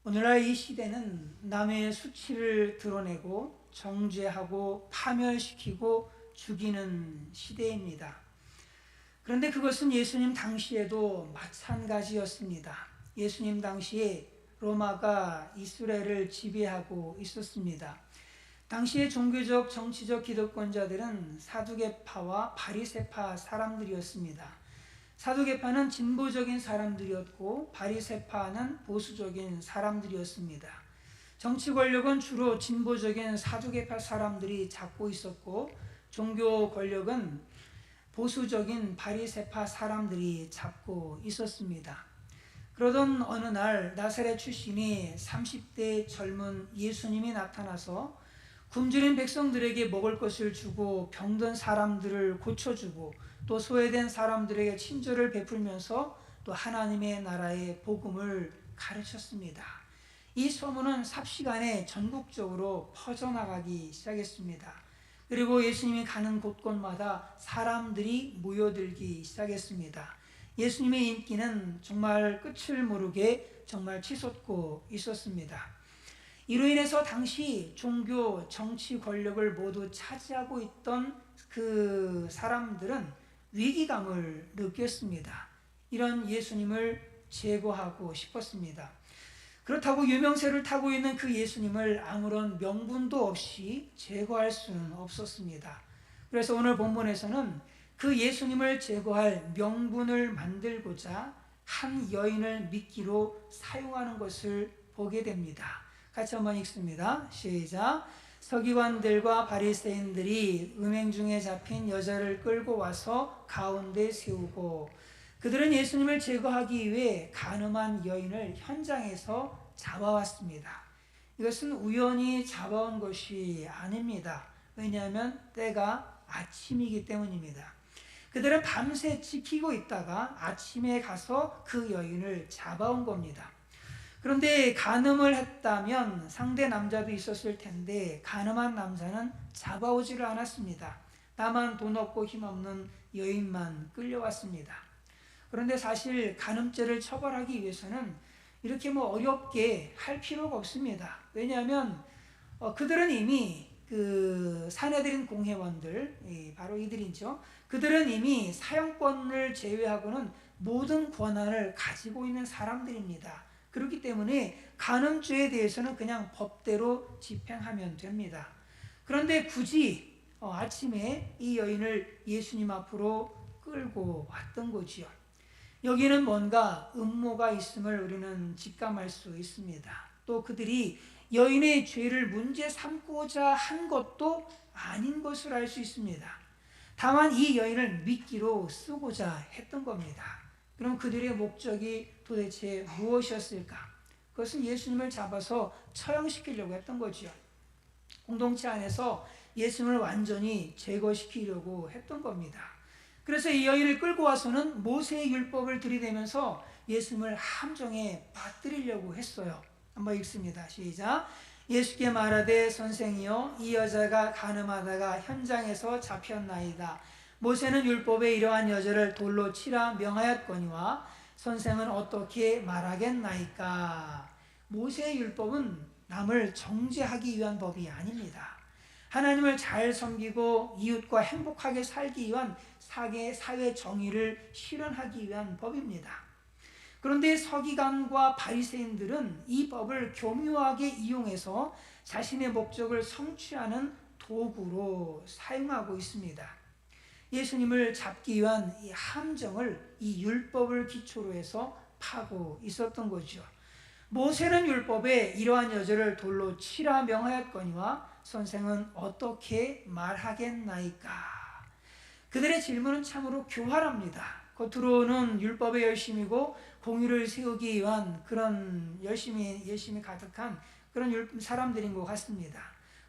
오늘날 이 시대는 남의 수치를 드러내고 정죄하고 파멸시키고 죽이는 시대입니다. 그런데 그것은 예수님 당시에도 마찬가지였습니다. 예수님 당시에 로마가 이스라엘을 지배하고 있었습니다. 당시의 종교적 정치적 기득권자들은 사두개파와 바리새파 사람들이었습니다. 사두개파는 진보적인 사람들이었고 바리새파는 보수적인 사람들이었습니다. 정치 권력은 주로 진보적인 사두개파 사람들이 잡고 있었고 종교 권력은 보수적인 바리새파 사람들이 잡고 있었습니다. 그러던 어느 날 나사렛 출신이 30대 젊은 예수님이 나타나서 굶주린 백성들에게 먹을 것을 주고 병든 사람들을 고쳐주고 또 소외된 사람들에게 친절을 베풀면서 또 하나님의 나라의 복음을 가르쳤습니다. 이 소문은 삽시간에 전국적으로 퍼져나가기 시작했습니다. 그리고 예수님이 가는 곳곳마다 사람들이 모여들기 시작했습니다. 예수님의 인기는 정말 끝을 모르게 정말 치솟고 있었습니다. 이로 인해서 당시 종교, 정치 권력을 모두 차지하고 있던 그 사람들은 위기감을 느꼈습니다. 이런 예수님을 제거하고 싶었습니다. 그렇다고 유명세를 타고 있는 그 예수님을 아무런 명분도 없이 제거할 수는 없었습니다. 그래서 오늘 본문에서는 그 예수님을 제거할 명분을 만들고자 한 여인을 미끼로 사용하는 것을 보게 됩니다. 같이 한번 읽습니다. 시작. 서기관들과 바리새인들이 음행 중에 잡힌 여자를 끌고 와서 가운데 세우고 그들은 예수님을 제거하기 위해 간음한 여인을 현장에서 잡아왔습니다. 이것은 우연히 잡아온 것이 아닙니다. 왜냐하면 때가 아침이기 때문입니다. 그들은 밤새 지키고 있다가 아침에 가서 그 여인을 잡아온 겁니다. 그런데 간음을 했다면 상대 남자도 있었을 텐데 간음한 남자는 잡아오지를 않았습니다. 다만 돈 없고 힘없는 여인만 끌려왔습니다. 그런데 사실 간음죄를 처벌하기 위해서는 이렇게 어렵게 할 필요가 없습니다. 왜냐하면 그들은 이미 그 사내들인 공회원들, 바로 이들이죠. 그들은 이미 사형권을 제외하고는 모든 권한을 가지고 있는 사람들입니다. 그렇기 때문에 간음죄에 대해서는 그냥 법대로 집행하면 됩니다. 그런데 굳이 아침에 이 여인을 예수님 앞으로 끌고 왔던 거지요. 여기는 뭔가 음모가 있음을 우리는 직감할 수 있습니다. 또 그들이 여인의 죄를 문제 삼고자 한 것도 아닌 것을 알 수 있습니다. 다만 이 여인을 미끼로 쓰고자 했던 겁니다. 그럼 그들의 목적이 도대체 무엇이었을까? 그것은 예수님을 잡아서 처형시키려고 했던 거죠. 공동체 안에서 예수님을 완전히 제거시키려고 했던 겁니다. 그래서 이 여인을 끌고 와서는 모세의 율법을 들이대면서 예수님을 함정에 빠뜨리려고 했어요. 한번 읽습니다. 시작. 예수께 말하되 선생이여 이 여자가 간음하다가 현장에서 잡혔나이다. 모세는 율법에 이러한 여자를 돌로 치라 명하였거니와 선생은 어떻게 말하겠나이까. 모세의 율법은 남을 정죄하기 위한 법이 아닙니다. 하나님을 잘 섬기고 이웃과 행복하게 살기 위한 사회 정의를 실현하기 위한 법입니다. 그런데 서기관과 바리새인들은 이 법을 교묘하게 이용해서 자신의 목적을 성취하는 도구로 사용하고 있습니다. 예수님을 잡기 위한 이 함정을 이 율법을 기초로 해서 파고 있었던 거죠. 모세는 율법에 이러한 여자를 돌로 치라 명하였거니와 선생은 어떻게 말하겠나이까. 그들의 질문은 참으로 교활합니다. 겉으로는 율법의 열심이고 공의를 세우기 위한 그런 열심이 가득한 그런 사람들인 것 같습니다.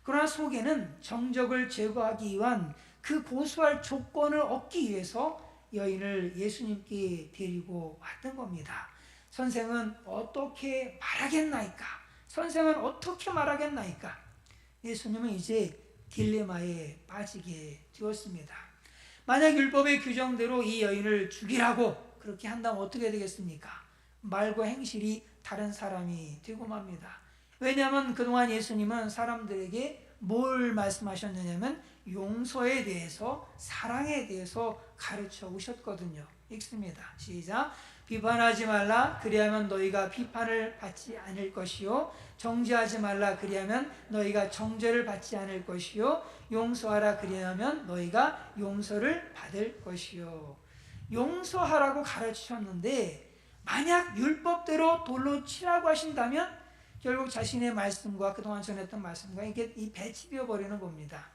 그러나 속에는 정적을 제거하기 위한 그 고수할 조건을 얻기 위해서 여인을 예수님께 데리고 왔던 겁니다. 선생은 어떻게 말하겠나이까? 선생은 어떻게 말하겠나이까? 예수님은 이제 딜레마에 빠지게 되었습니다. 만약 율법의 규정대로 이 여인을 죽이라고 그렇게 한다면 어떻게 되겠습니까? 말과 행실이 다른 사람이 되고 맙니다. 왜냐하면 그동안 예수님은 사람들에게 뭘 말씀하셨느냐면 용서에 대해서, 사랑에 대해서 가르쳐 오셨거든요. 읽습니다. 시작. 비판하지 말라, 그리하면 너희가 비판을 받지 않을 것이요, 정죄하지 말라, 그리하면 너희가 정죄를 받지 않을 것이요, 용서하라, 그리하면 너희가 용서를 받을 것이요. 용서하라고 가르치셨는데 만약 율법대로 돌로 치라고 하신다면 결국 자신의 말씀과 그동안 전했던 말씀과 이게 배치되어 버리는 겁니다.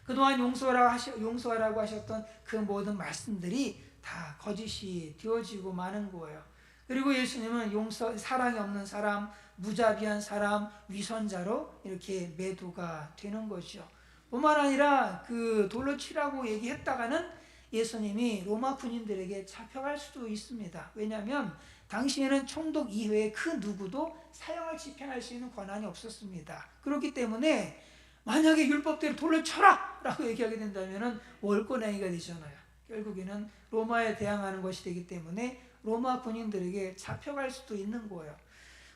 그동안 용서하라고 하셨던 그 모든 말씀들이 다 거짓이 되어지고 마는 거예요. 그리고 예수님은 사랑이 없는 사람, 무자비한 사람, 위선자로 이렇게 매도가 되는 거죠. 뿐만 아니라 그 돌로 치라고 얘기했다가는 예수님이 로마 군인들에게 잡혀갈 수도 있습니다. 왜냐하면 당시에는 총독 이외에 그 누구도 사형을 집행할 수 있는 권한이 없었습니다. 그렇기 때문에 만약에 율법대로 돌로 쳐라! 라고 얘기하게 된다면 월권행위가 되잖아요. 결국에는 로마에 대항하는 것이 되기 때문에 로마 군인들에게 잡혀갈 수도 있는 거예요.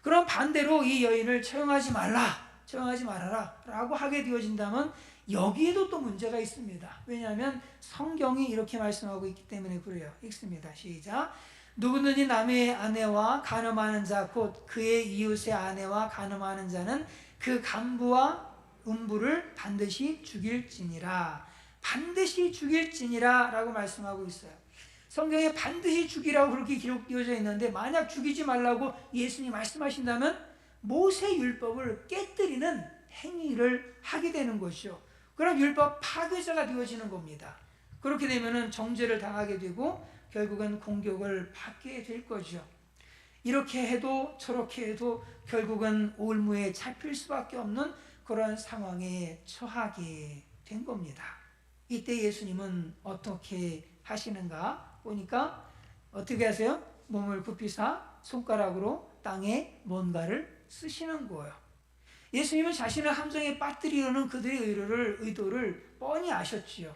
그럼 반대로 이 여인을 처형하지 말아라 라고 하게 되어진다면 여기에도 또 문제가 있습니다. 왜냐하면 성경이 이렇게 말씀하고 있기 때문에 그래요. 읽습니다. 시작. 누구든지 남의 아내와 간음하는 자, 곧 그의 이웃의 아내와 간음하는 자는 그 간부와 음부를 반드시 죽일지니라. 반드시 죽일지니라 라고 말씀하고 있어요. 성경에 반드시 죽이라고 그렇게 기록되어져 있는데 만약 죽이지 말라고 예수님이 말씀하신다면 모세율법을 깨뜨리는 행위를 하게 되는 것이죠. 그럼 율법 파괴자가 되어지는 겁니다. 그렇게 되면 정죄를 당하게 되고 결국은 공격을 받게 될 거죠. 이렇게 해도 저렇게 해도 결국은 올무에 잡힐 수밖에 없는 그런 상황에 처하게 된 겁니다. 이때 예수님은 어떻게 하시는가 보니까 어떻게 하세요? 몸을 굽히사 손가락으로 땅에 뭔가를 쓰시는 거예요. 예수님은 자신을 함정에 빠뜨리려는 그들의 의도를 뻔히 아셨지요.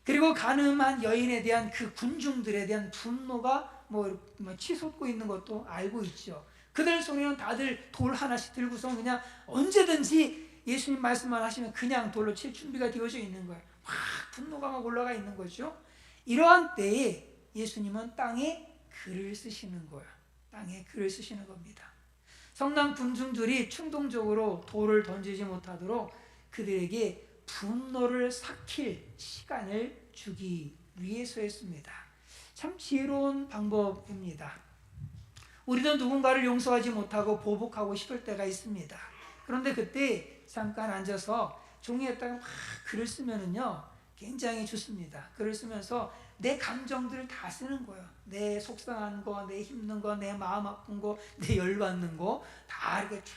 그리고 간음한 여인에 대한 그 군중들에 대한 분노가 치솟고 있는 것도 알고 있죠. 그들 손에는 다들 돌 하나씩 들고서 그냥 언제든지 예수님 말씀만 하시면 그냥 돌로 칠 준비가 되어져 있는 거예요. 막 분노가 막 올라가 있는 거죠. 이러한 때에 예수님은 땅에 글을 쓰시는 거예요. 땅에 글을 쓰시는 겁니다. 성난 군중들이 충동적으로 돌을 던지지 못하도록 그들에게 분노를 삭힐 시간을 주기 위해서였습니다. 참 지혜로운 방법입니다. 우리도 누군가를 용서하지 못하고 보복하고 싶을 때가 있습니다. 그런데 그때 잠깐 앉아서 종이에다가 막 글을 쓰면은요 굉장히 좋습니다. 글을 쓰면서 내 감정들을 다 쓰는 거예요. 내 속상한 거, 내 힘든 거, 내 마음 아픈 거, 내 열받는 거 다 이렇게 쭉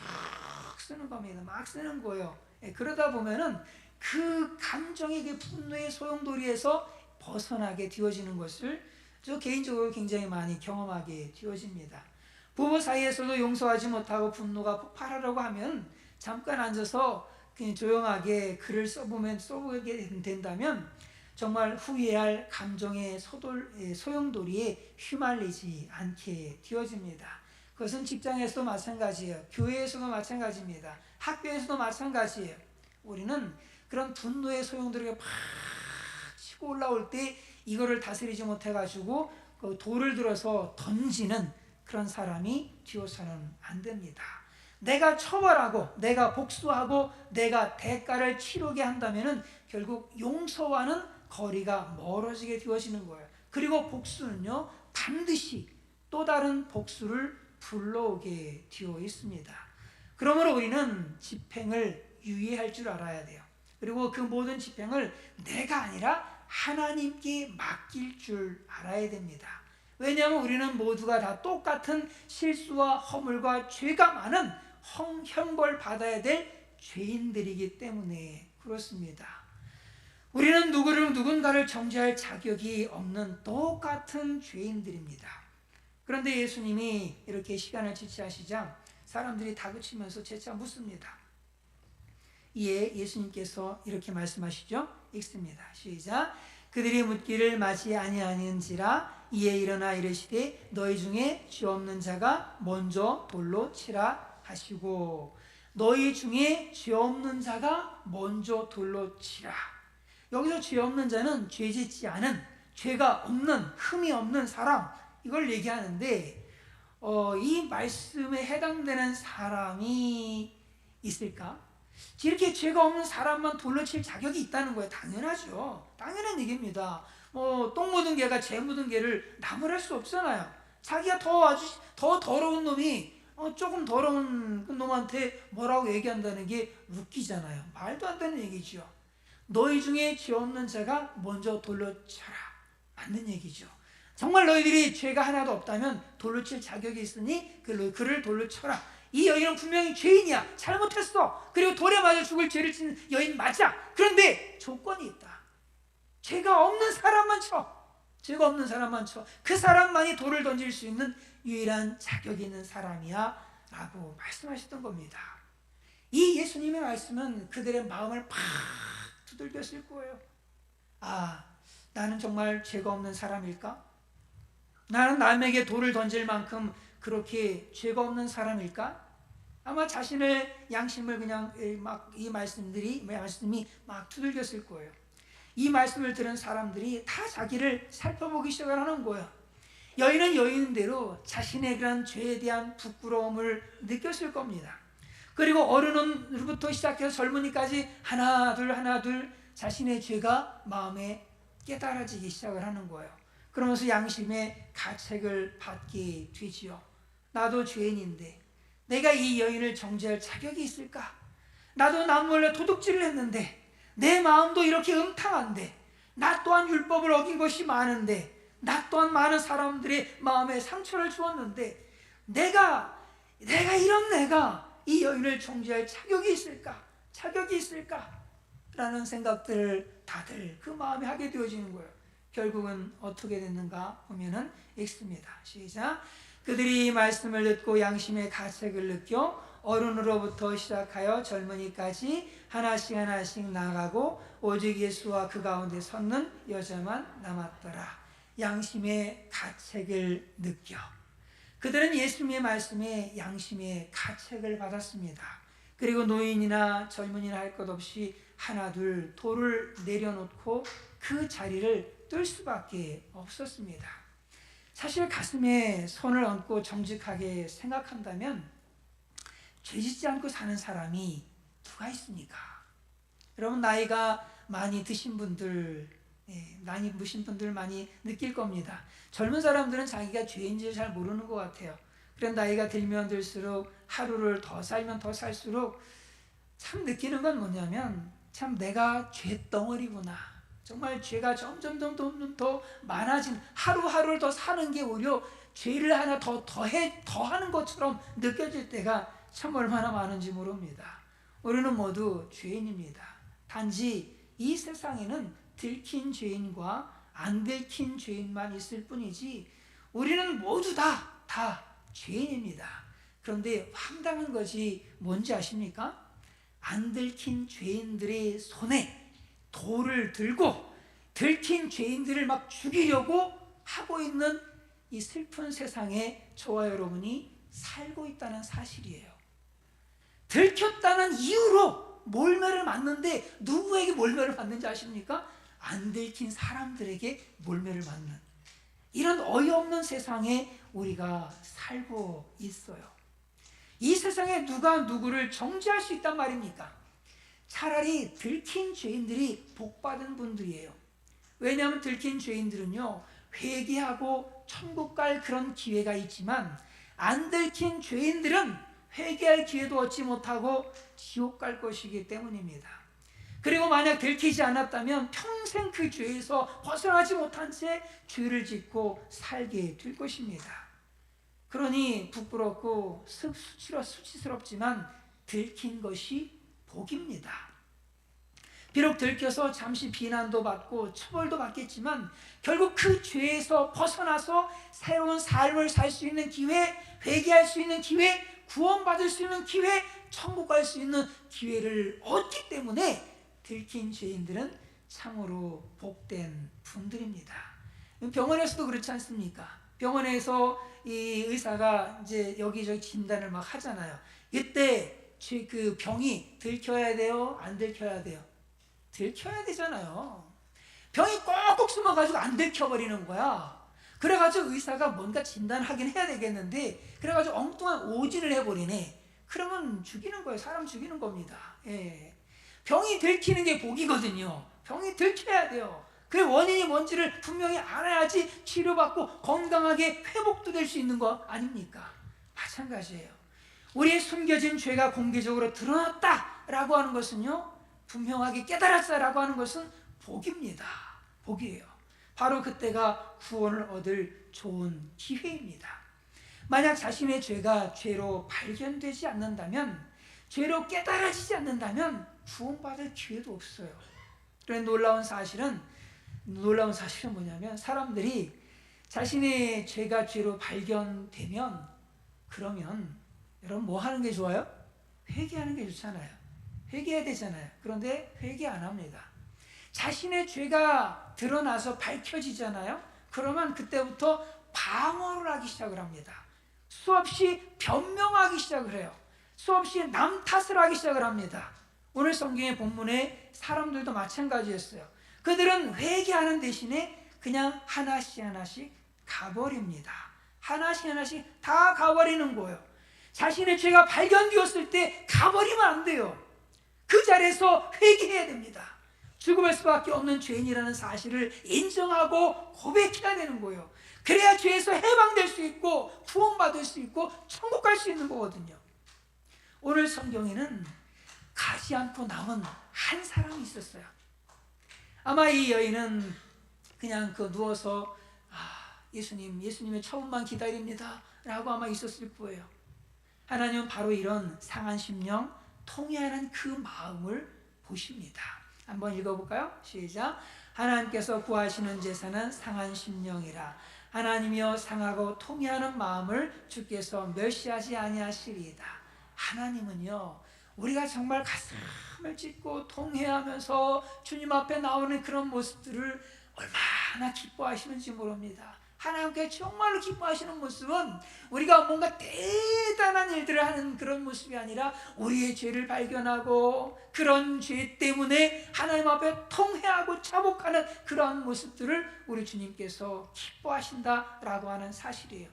쓰는 겁니다. 막 쓰는 거예요. 그러다 보면은 그 감정의 그 분노의 소용돌이에서 벗어나게 되어지는 것을 저 개인적으로 굉장히 많이 경험하게 되어집니다. 부부 사이에서도 용서하지 못하고 분노가 폭발하려고 하면 잠깐 앉아서 그냥 조용하게 글을 써보게 된다면 정말 후회할 감정의 소용돌이에 휘말리지 않게 되어집니다. 그것은 직장에서도 마찬가지예요. 교회에서도 마찬가지입니다. 학교에서도 마찬가지예요. 우리는 그런 분노의 소용돌이가 팍 치고 올라올 때 이거를 다스리지 못해가지고 그 돌을 들어서 던지는 그런 사람이 되어서는 안 됩니다. 내가 처벌하고 내가 복수하고 내가 대가를 치르게 한다면 결국 용서와는 거리가 멀어지게 되어지는 거예요. 그리고 복수는요 반드시 또 다른 복수를 불러오게 되어 있습니다. 그러므로 우리는 집행을 유의할 줄 알아야 돼요. 그리고 그 모든 집행을 내가 아니라 하나님께 맡길 줄 알아야 됩니다. 왜냐하면 우리는 모두가 다 똑같은 실수와 허물과 죄가 많은 형벌 받아야 될 죄인들이기 때문에 그렇습니다. 우리는 누군가를 정죄할 자격이 없는 똑같은 죄인들입니다. 그런데 예수님이 이렇게 시간을 지체하시자 사람들이 다그치면서 재차 묻습니다. 이에 예수님께서 이렇게 말씀하시죠. 읽습니다. 시작. 그들이 묻기를 마치 아니하는지라 이에 일어나 이르시되 너희 중에 죄 없는 자가 먼저 돌로 치라 하시고, 너희 중에 죄 없는 자가 먼저 돌로 치라. 여기서 죄 없는 자는 죄 짓지 않은, 죄가 없는, 흠이 없는 사람, 이걸 얘기하는데 이 말씀에 해당되는 사람이 있을까? 이렇게 죄가 없는 사람만 돌로 칠 자격이 있다는 거예요. 당연하죠. 당연한 얘기입니다. 똥 묻은 개가 재 묻은 개를 나무랄 수 없잖아요. 자기가 더 더러운 놈이 조금 더러운 그 놈한테 뭐라고 얘기한다는 게 웃기잖아요. 말도 안 되는 얘기죠. 너희 중에 죄 없는 자가 먼저 돌로 쳐라. 맞는 얘기죠. 정말 너희들이 죄가 하나도 없다면 돌로 칠 자격이 있으니 그를 돌로 쳐라. 이 여인은 분명히 죄인이야. 잘못했어. 그리고 돌에 맞아 죽을 죄를 짓는 여인 맞아. 그런데 조건이 있다. 죄가 없는 사람만 쳐. 죄가 없는 사람만 쳐. 그 사람만이 돌을 던질 수 있는 유일한 자격이 있는 사람이야 라고 말씀하셨던 겁니다. 이 예수님의 말씀은 그들의 마음을 팍 두들겼을 거예요. 아, 나는 정말 죄가 없는 사람일까? 나는 남에게 돌을 던질 만큼 그렇게 죄가 없는 사람일까? 아마 자신의 양심을 그냥 이 말씀이 막 두들겼을 거예요. 이 말씀을 들은 사람들이 다 자기를 살펴보기 시작을 하는 거예요. 여인은 여인대로 자신의 그런 죄에 대한 부끄러움을 느꼈을 겁니다. 그리고 어른부터 시작해서 젊은이까지 하나 둘 자신의 죄가 마음에 깨달아지기 시작을 하는 거예요. 그러면서 양심의 가책을 받게 되지요. 나도 죄인인데 내가 이 여인을 정죄할 자격이 있을까? 나도 남몰래 도둑질을 했는데 내 마음도 이렇게 음탕한데, 나 또한 율법을 어긴 것이 많은데, 나 또한 많은 사람들의 마음에 상처를 주었는데, 내가 이 여인을 정죄할 자격이 있을까? 자격이 있을까? 라는 생각들을 다들 그 마음에 하게 되어지는 거예요. 결국은 어떻게 됐는가 보면은 읽습니다. 시작. 그들이 말씀을 듣고 양심의 가책을 느껴 어른으로부터 시작하여 젊은이까지 하나씩 나가고 오직 예수와 그 가운데 섰는 여자만 남았더라. 양심의 가책을 느껴. 그들은 예수님의 말씀에 양심의 가책을 받았습니다. 그리고 노인이나 젊은이나 할 것 없이 하나 둘 돌을 내려놓고 그 자리를 뜰 수밖에 없었습니다. 사실 가슴에 손을 얹고 정직하게 생각한다면 죄 짓지 않고 사는 사람이 누가 있습니까? 여러분, 나이가 많이 드신 분들, 나이 드신 분들 많이 느낄 겁니다. 젊은 사람들은 자기가 죄인지를 잘 모르는 것 같아요. 그런 나이가 들면 들수록 하루를 더 살면 더 살수록 참 느끼는 건 뭐냐면, 참 내가 죄덩어리구나. 정말 죄가 점점 더 많아진, 하루하루를 더 사는 게 오히려 죄를 하나 더하는 것처럼 느껴질 때가 참 얼마나 많은지 모릅니다. 우리는 모두 죄인입니다. 단지 이 세상에는 들킨 죄인과 안 들킨 죄인만 있을 뿐이지 우리는 모두 다 죄인입니다. 그런데 황당한 것이 뭔지 아십니까? 안 들킨 죄인들의 손에 돌을 들고 들킨 죄인들을 막 죽이려고 하고 있는 이 슬픈 세상에 저와 여러분이 살고 있다는 사실이에요. 들켰다는 이유로 몰매를 맞는데 누구에게 몰매를 맞는지 아십니까? 안 들킨 사람들에게 몰매를 맞는, 이런 어이없는 세상에 우리가 살고 있어요. 이 세상에 누가 누구를 정죄할 수 있단 말입니까? 차라리 들킨 죄인들이 복받은 분들이에요. 왜냐하면 들킨 죄인들은요, 회개하고 천국 갈 그런 기회가 있지만 안 들킨 죄인들은 회개할 기회도 얻지 못하고 지옥 갈 것이기 때문입니다. 그리고 만약 들키지 않았다면 평생 그 죄에서 벗어나지 못한 채 죄를 짓고 살게 될 것입니다. 그러니 부끄럽고 수치스럽지만 들킨 것이 복입니다. 비록 들켜서 잠시 비난도 받고 처벌도 받겠지만 결국 그 죄에서 벗어나서 새로운 삶을 살 수 있는 기회, 회개할 수 있는 기회, 구원받을 수 있는 기회, 천국 갈 수 있는 기회를 얻기 때문에 들킨 죄인들은 참으로 복된 분들입니다. 병원에서도 그렇지 않습니까? 병원에서 이 의사가 이제 여기저기 진단을 막 하잖아요. 이때 그 병이 들켜야 돼요? 안 들켜야 돼요? 들켜야 되잖아요. 병이 꼭꼭 숨어가지고 안 들켜버리는 거야. 그래가지고 의사가 뭔가 진단하긴 해야 되겠는데, 그래가지고 엉뚱한 오진을 해버리네. 그러면 죽이는 거예요. 사람 죽이는 겁니다. 예. 병이 들키는 게 복이거든요. 병이 들켜야 돼요. 그 원인이 뭔지를 분명히 알아야지 치료받고 건강하게 회복도 될 수 있는 거 아닙니까? 마찬가지예요. 우리의 숨겨진 죄가 공개적으로 드러났다라고 하는 것은요, 분명하게 깨달았다라고 하는 것은 복입니다. 복이에요. 바로 그때가 구원을 얻을 좋은 기회입니다. 만약 자신의 죄가 죄로 발견되지 않는다면, 죄로 깨달아지지 않는다면 구원받을 기회도 없어요. 그런 놀라운 사실은 뭐냐면, 사람들이 자신의 죄가 죄로 발견되면, 그러면 여러분 뭐 하는 게 좋아요? 회개하는 게 좋잖아요. 회개해야 되잖아요. 그런데 회개 안 합니다. 자신의 죄가 드러나서 밝혀지잖아요. 그러면 그때부터 방어를 하기 시작을 합니다. 수없이 변명하기 시작을 해요. 수없이 남 탓을 하기 시작을 합니다. 오늘 성경의 본문에 사람들도 마찬가지였어요. 그들은 회개하는 대신에 그냥 하나씩 하나씩 가버립니다. 하나씩 다 가버리는 거예요. 자신의 죄가 발견되었을 때 가버리면 안 돼요. 그 자리에서 회개해야 됩니다. 죽을 수밖에 없는 죄인이라는 사실을 인정하고 고백해야 되는 거예요. 그래야 죄에서 해방될 수 있고 구원받을 수 있고 천국 갈 수 있는 거거든요. 오늘 성경에는 가지 않고 남은 한 사람이 있었어요. 아마 이 여인은 그냥 누워서 예수님의 처분만 기다립니다 라고 아마 있었을 거예요. 하나님은 바로 이런 상한 심령, 통회하는 그 마음을 보십니다. 한번 읽어볼까요? 시작. 하나님께서 구하시는 제사는 상한 심령이라. 하나님이여 상하고 통회하는 마음을 주께서 멸시하지 아니하시리이다. 하나님은요, 우리가 정말 가슴을 찢고 통회하면서 주님 앞에 나오는 그런 모습들을 얼마나 기뻐하시는지 모릅니다. 하나님께 정말로 기뻐하시는 모습은 우리가 뭔가 대단한 일들을 하는 그런 모습이 아니라, 우리의 죄를 발견하고 그런 죄 때문에 하나님 앞에 통회하고 자복하는 그러한 모습들을 우리 주님께서 기뻐하신다라고 하는 사실이에요.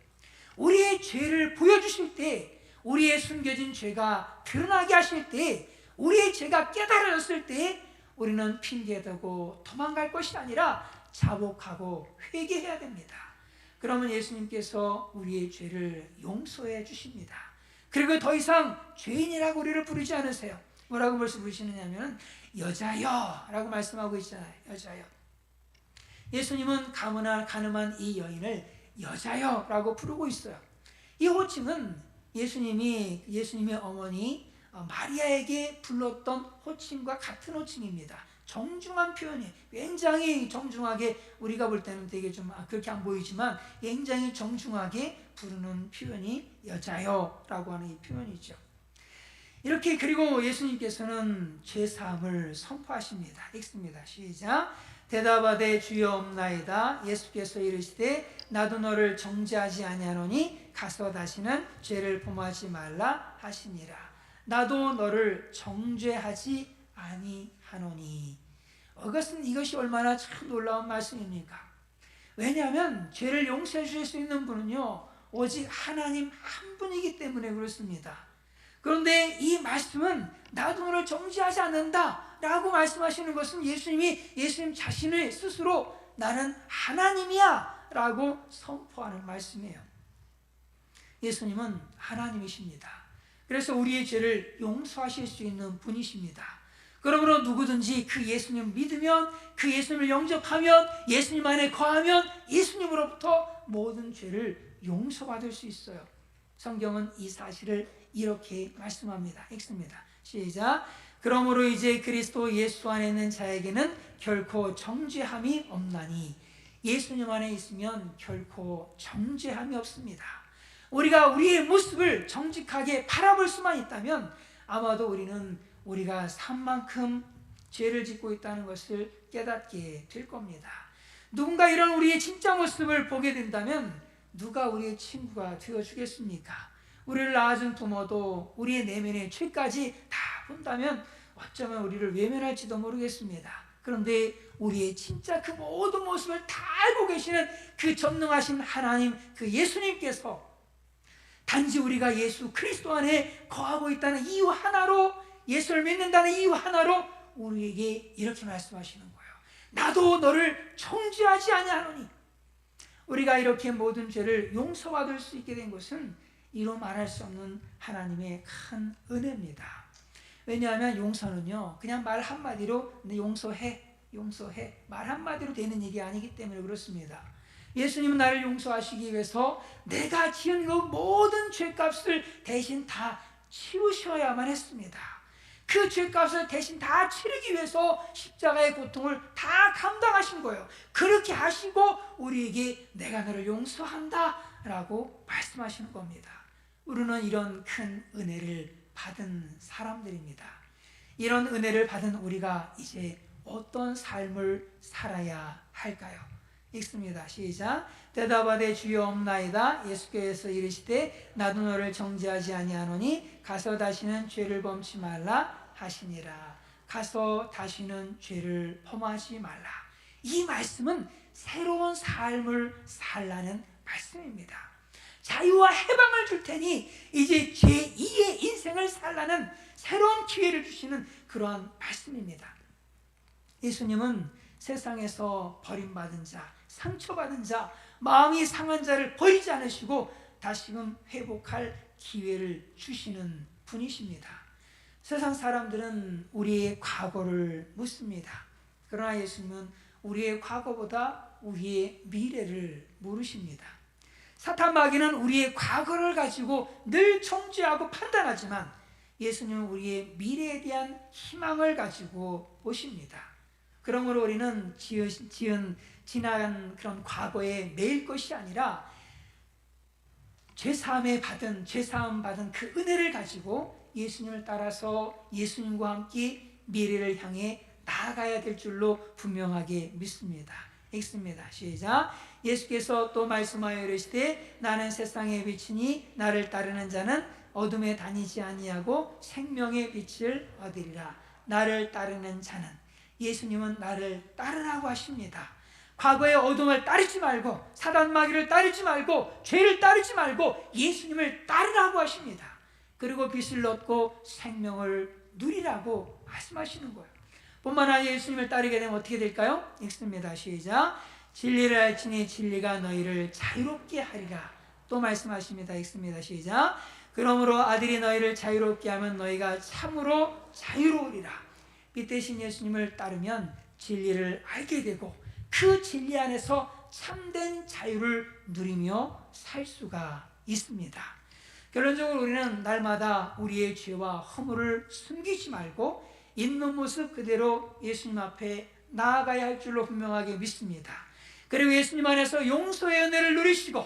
우리의 죄를 보여주실 때, 우리의 숨겨진 죄가 드러나게 하실 때, 우리의 죄가 깨달아졌을 때 우리는 핑계대고 도망갈 것이 아니라 자복하고 회개해야 됩니다. 그러면 예수님께서 우리의 죄를 용서해 주십니다. 그리고 더 이상 죄인이라고 우리를 부르지 않으세요. 뭐라고 벌써 부르시느냐면 여자여 라고 말씀하고 있잖아요. 여자여. 예수님은 가늠한 이 여인을 여자여 라고 부르고 있어요. 이 호칭은 예수님의 어머니 마리아에게 불렀던 호칭과 같은 호칭입니다. 정중한 표현이, 굉장히 정중하게, 우리가 볼 때는 되게 좀 그렇게 안 보이지만 굉장히 정중하게 부르는 표현이 여자여라고 하는 이 표현이죠. 이렇게, 그리고 예수님께서는 죄사함을 선포하십니다. 읽습니다. 시작. 대답하되 주여 없나이다. 예수께서 이르시되 나도 너를 정죄하지 아니하노니 가서 다시는 죄를 범하지 말라 하시니라. 나도 너를 정죄하지 아니하노니. 이것이 얼마나 참 놀라운 말씀입니까? 왜냐하면 죄를 용서해 주실 수 있는 분은요, 오직 하나님 한 분이기 때문에 그렇습니다. 그런데 이 말씀은 나도 너를 정죄하지 않는다 라고 말씀하시는 것은 예수님 자신을 스스로 나는 하나님이야 라고 선포하는 말씀이에요. 예수님은 하나님이십니다. 그래서 우리의 죄를 용서하실 수 있는 분이십니다. 그러므로 누구든지 그 예수님을 믿으면, 그 예수님을 영접하면, 예수님 안에 거하면 예수님으로부터 모든 죄를 용서받을 수 있어요. 성경은 이 사실을 이렇게 말씀합니다. 읽습니다. 시작. 그러므로 이제 그리스도 예수 안에 있는 자에게는 결코 정죄함이 없나니. 예수님 안에 있으면 결코 정죄함이 없습니다. 우리가 우리의 모습을 정직하게 바라볼 수만 있다면 아마도 우리가 산만큼 죄를 짓고 있다는 것을 깨닫게 될 겁니다. 누군가 이런 우리의 진짜 모습을 보게 된다면 누가 우리의 친구가 되어주겠습니까? 우리를 낳아준 부모도 우리의 내면의 죄까지 다 본다면 어쩌면 우리를 외면할지도 모르겠습니다. 그런데 우리의 진짜 그 모든 모습을 다 알고 계시는 그 전능하신 하나님, 그 예수님께서 단지 우리가 예수 그리스도 안에 거하고 있다는 이유 하나로, 예수를 믿는다는 이유 하나로 우리에게 이렇게 말씀하시는 거예요. 나도 너를 정죄하지 아니하노니. 우리가 이렇게 모든 죄를 용서받을 수 있게 된 것은 이로 말할 수 없는 하나님의 큰 은혜입니다. 왜냐하면 용서는요, 그냥 말 한마디로 용서해 말 한마디로 되는 일이 아니기 때문에 그렇습니다. 예수님은 나를 용서하시기 위해서 내가 지은 그 모든 죄값을 대신 다 치우셔야만 했습니다. 그 죄값을 대신 다 치르기 위해서 십자가의 고통을 다 감당하신 거예요. 그렇게 하시고 우리에게 내가 너를 용서한다 라고 말씀하시는 겁니다. 우리는 이런 큰 은혜를 받은 사람들입니다. 이런 은혜를 받은 우리가 이제 어떤 삶을 살아야 할까요? 읽습니다. 시작. 대답하되 주여 없나이다. 예수께서 이르시되 나도 너를 정죄하지 아니하노니 가서 다시는 죄를 범치 말라 하시니라. 가서 다시는 죄를 범하지 말라. 이 말씀은 새로운 삶을 살라는 말씀입니다. 자유와 해방을 줄 테니 이제 제2의 인생을 살라는 새로운 기회를 주시는 그러한 말씀입니다. 예수님은 세상에서 버림받은 자, 상처받은 자, 마음이 상한 자를 버리지 않으시고 다시금 회복할 기회를 주시는 분이십니다. 세상 사람들은 우리의 과거를 묻습니다. 그러나 예수님은 우리의 과거보다 우리의 미래를 물으십니다. 사탄 마귀는 우리의 과거를 가지고 늘 정죄하고 판단하지만 예수님은 우리의 미래에 대한 희망을 가지고 오십니다. 그러므로 우리는 지난 그런 과거에 매일 것이 아니라 죄사함 받은 그 은혜를 가지고 예수님을 따라서 예수님과 함께 미래를 향해 나아가야 될 줄로 분명하게 믿습니다. 읽습니다. 시작. 예수께서 또 말씀하여 이르시되 나는 세상의 빛이니 나를 따르는 자는 어둠에 다니지 아니하고 생명의 빛을 얻으리라. 나를 따르는 자는, 예수님은 나를 따르라고 하십니다. 과거의 어둠을 따르지 말고 사단 마귀를 따르지 말고 죄를 따르지 말고 예수님을 따르라고 하십니다. 그리고 빛을 얻고 생명을 누리라고 말씀하시는 거예요. 뿐만 아니라 예수님을 따르게 되면 어떻게 될까요? 읽습니다. 시작. 진리를 알지니 진리가 너희를 자유롭게 하리라. 또 말씀하십니다. 읽습니다. 시작. 그러므로 아들이 너희를 자유롭게 하면 너희가 참으로 자유로우리라. 빛 대신 예수님을 따르면 진리를 알게 되고 그 진리 안에서 참된 자유를 누리며 살 수가 있습니다. 결론적으로 우리는 날마다 우리의 죄와 허물을 숨기지 말고 있는 모습 그대로 예수님 앞에 나아가야 할 줄로 분명하게 믿습니다. 그리고 예수님 안에서 용서의 은혜를 누리시고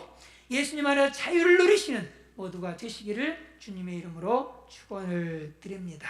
예수님 안에서 자유를 누리시는 모두가 되시기를 주님의 이름으로 축원을 드립니다.